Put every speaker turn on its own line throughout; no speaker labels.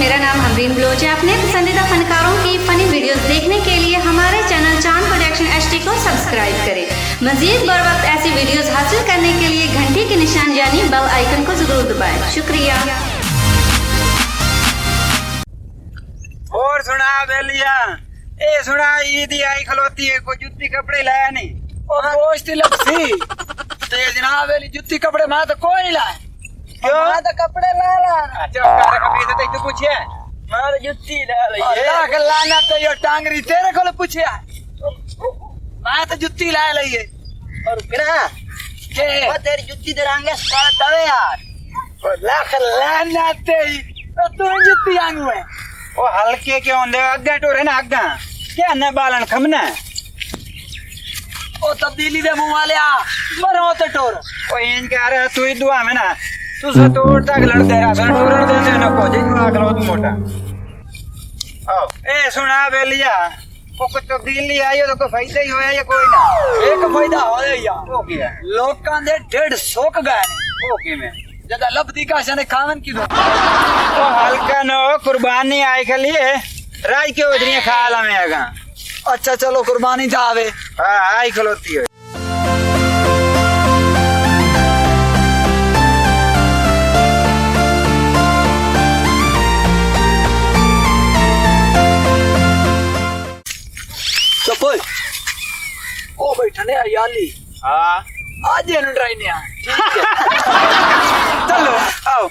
मेरा नाम हमरीन बलोच है। अपने पसंदीदा फनकारों की फनी वीडियोस देखने के लिए हमारे चैनल चांद प्रोडक्शन HD को सब्सक्राइब करें। मजीद बर वक्त ऐसी वीडियोस हासिल करने के लिए घंटी के निशान यानी बेल आइकन को जरूर दबाएं। शुक्रिया।
और सुना बेलिया, ए सुना ईद आई खलोती है, कोई जुत्ती कपड़े लाया नहीं और गोश्त लपसी ते जनाब वाली जुत्ती कपड़े मैं तो कोई नहीं लाया। क्यों? मैं तो कपड़े ला अच्छा कार कभी तो तू पूछे मैं तो जुत्ती ला ली अल्लाह का लाना तो यो टांगरी तेरे को पूछे मैं तो जुत्ती ला ली है। और किना के वो तेरी जुत्ती दे रंगे स्कर्ट है यार और लाख लाना तेरी तो तू जुत्ती आंगू है ओ हल्के क्यों दे अग्गा टोरे ना अग्गा क्या न बालन खमना ओ तब्दीली दे मुंह वाले आ मरो तो टोर ओ इन कह रहा तू ही दुआ में ना तू से तोड़ तक लड़ दे रहा सा टोरन दे न को जे आग लो तू मोटा आओ ए सुना बेलिया ओ को तब्दीली आई तो कोई फायदा ही होया या कोई ना एक फायदा होया या ओ क्या लोकां दे 150 गए ओ की में जदा लबदी का सने खावन की दो ओ हल्का नो कुर्बानी आई के लिए राय के उधरी खाला में आगा अच्छा चलो कुर्बानी जावे हां आई खलोती है। चपोल ओ बैठने याली हां आज इन ड्राई ने ठीक है चलो आओ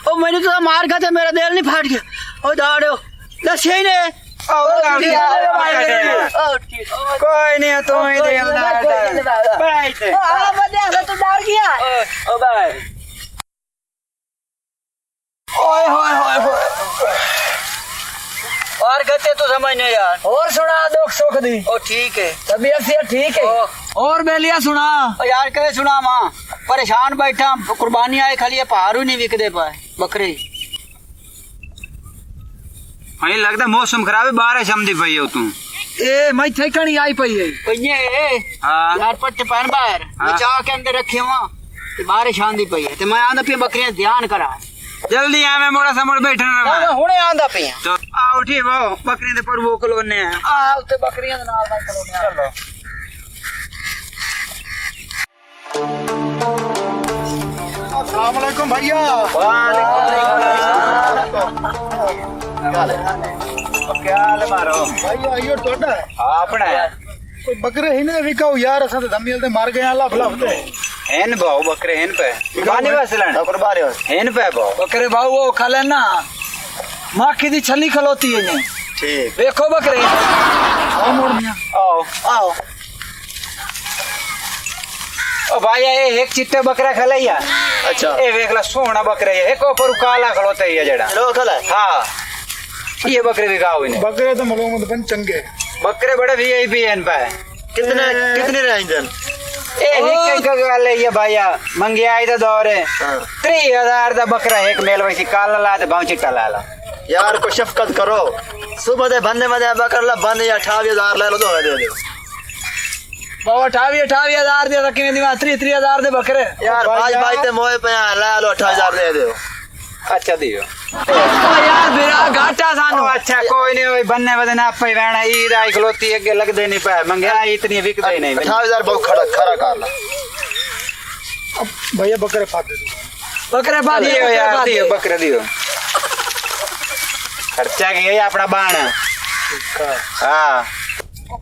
ओ मैंने तो मार खाते मेरा दिल नहीं फाट गया ओ दाड़ो दसे ने कोई नहीं तो ही दे बैठ तो डर गया ओ भाई ओए होए होए और गते तो समझ नहीं यार और सुना दुख सुख दी ओ ठीक है तबीयत से ठीक है और बेलिया सुना यार कहे सुना मां परेशान बैठा कुर्बानी आए खाली पहाड़ू नहीं विक दे पाए बकरे हमें लगता मौसम खराब है बारिश आमदी पई है तू ए मैं ठेकणी आई पई है पईए हां यार पट्टे पहन बाहर मैं चाह के अंदर रखे वहां ते बारिश आंदी पई है ते मैं आंदा पे बकरियां ध्यान करा जल्दी आ मैं मोड़ा समझ बैठना मैं हुने आंदा पे तो आ उठी वो बकरियां दे पर वो कलोने आ उते बकरियां दे नाल नाल कलोने चलो अस्सलाम वालेकुम भैया वालेकुम क्या हाल है मारो भैया यो टोटा हां अपना कोई बकरे हिने विकाऊ यार असा धमियल ते मार गए अल्लाह भला होते हेन भाव बकरे हेन पे बानी वसलन बकर बारे हेन पे भाव बकरे भाव वो खले ना माखी दी छली खलोती है ने ठीक देखो बकरे आओ मोड़ मियां आओ आओ ओ भाई ये एक चिट्टे बकरा खलैया अच्छा ए वेखला सोना बकरे है एक ऊपर काला खलोता है जेड़ा लो खला हां ये बकरे विकाऊ ने बकरे तो मलो मत बन चंगे बकरे बड़े VIP एन पे कितने रेंजन ए एक गल है ये भैया मंगियाई दा दौर है 3000 दा बकरा एक मेल वैसी काला ला ते भाव चिट्टा ला यार को शफकत करो सुबह दे बंदे मदे बकरा ला बंद या 28000 ले लो दो दे दो बाबा 28000 दे किने दिवा 3000 दे बकरे यार भाई ते मोए पे ला लो 28000 दे दो अच्छा दियो यार मेरा घाटा सानो अच्छा कोई नहीं बनने बदने आप पे रहना ईद आई खलोती है लग दे नहीं पाए मंगाई इतनी बिक दे नहीं 28000 बहुत खरा कर ला अब भैया बकरे फाड़ दे बकरे फाड़ दियो यार दियो बकरे दियो खर्चा किया अपना बाण हां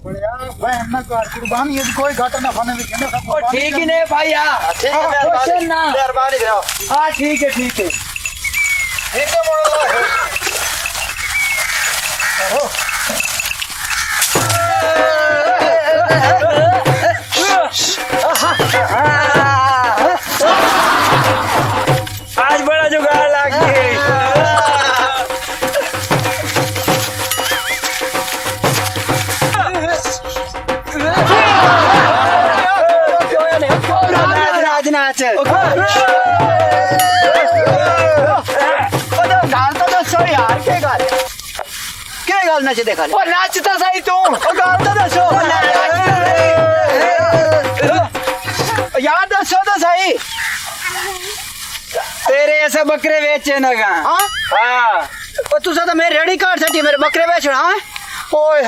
बढ़िया बहन ना कर कुर्बानी है कोई घाटा ना खाने में सब ठीक ही नहीं भैया ठीक है मेहरबानी करो हां ठीक है ठीक है मोड़ा आज बड़ा जुगाड़ लग गया नाच यार के
गल नच देखा
ओ नाचता सही तू
गल तो दसो
यार दसो तो सही तेरे ऐसे बकरे बेचे ना गा
हाँ
हाँ
तुसा तो मेरे रेडी कार्ड सटी मेरे बकरे बेचना ओए